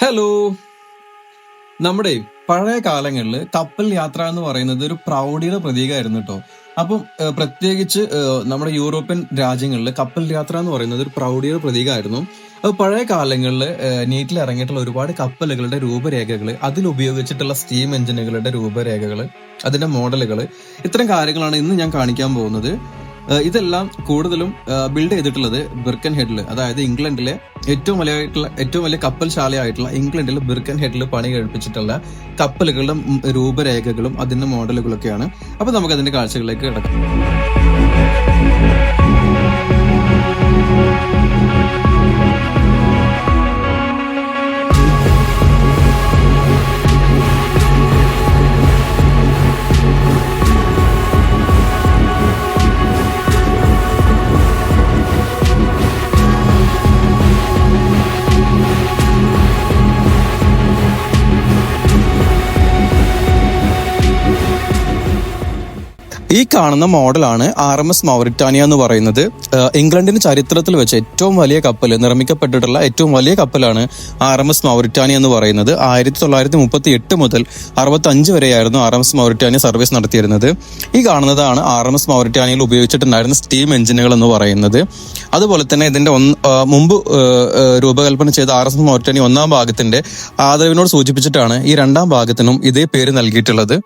Hello. നമ്മുടെ പഴയ കാലങ്ങളിൽ കപ്പൽ യാത്ര എന്ന് പറയുന്നത് ഒരു പ്രൗഢിയുടെ പ്രതീകമായിരുന്നു കേട്ടോ. അപ്പം പ്രത്യേകിച്ച് നമ്മുടെ യൂറോപ്യൻ രാജ്യങ്ങളിൽ കപ്പൽ യാത്ര എന്ന് പറയുന്നത് ഒരു പ്രൗഢിയുടെ പ്രതീകമായിരുന്നു. പഴയ കാലങ്ങളിൽ നീറ്റിൽ ഇറങ്ങിയിട്ടുള്ള ഒരുപാട് കപ്പലുകളുടെ രൂപരേഖകൾ, അതിൽ ഉപയോഗിച്ചിട്ടുള്ള സ്റ്റീം എഞ്ചിനുകളുടെ രൂപരേഖകൾ, അതിന്റെ മോഡലുകൾ, ഇത്തരം കാര്യങ്ങളാണ് ഇന്ന് ഞാൻ കാണിക്കാൻ പോകുന്നത്. ഇതെല്ലാം കൂടുതലും ബിൽഡ് ചെയ്തിട്ടുള്ളത് ബിർക്കൻ ഹെഡിൽ, അതായത് ഇംഗ്ലണ്ടിലെ ഏറ്റവും വലിയ കപ്പൽശാലയായിട്ടുള്ള ഇംഗ്ലണ്ടിൽ ബിർക്കൻ ഹെഡിൽ പണി കഴിപ്പിച്ചിട്ടുള്ള കപ്പലുകളുടെ രൂപരേഖകളും അതിന്റെ മോഡലുകളൊക്കെയാണ്. അപ്പൊ നമുക്ക് അതിന്റെ കാഴ്ചകളിലേക്ക് കിടക്കാം. ഈ കാണുന്ന മോഡലാണ് RMS മൗറിറ്റാനിയ എന്ന് പറയുന്നത്. ഇംഗ്ലണ്ടിന്റെ ചരിത്രത്തിൽ വെച്ച് ഏറ്റവും വലിയ കപ്പൽ നിർമ്മിക്കപ്പെട്ടിട്ടുള്ള ഏറ്റവും വലിയ കപ്പലാണ് RMS മൗറിറ്റാനിയ എന്ന് പറയുന്നത്. 1938 മുതൽ 65 വരെയായിരുന്നു RMS മൗറിറ്റാനിയ സർവീസ് നടത്തിയിരുന്നത്. ഈ കാണുന്നതാണ് RMS മൗറിറ്റാനിയയിൽ ഉപയോഗിച്ചിട്ടുണ്ടായിരുന്ന സ്റ്റീം എഞ്ചിനുകൾ എന്ന് പറയുന്നത്. അതുപോലെ തന്നെ ഇതിന്റെ മുമ്പ് രൂപകൽപ്പന ചെയ്ത RMS മൗറിറ്റാനിയ ഒന്നാം ഭാഗത്തിന്റെ ആദരവിനോട് സൂചിപ്പിച്ചിട്ടാണ് ഈ രണ്ടാം ഭാഗത്തിനും ഇതേ പേര് നൽകിയിട്ടുള്ളത്.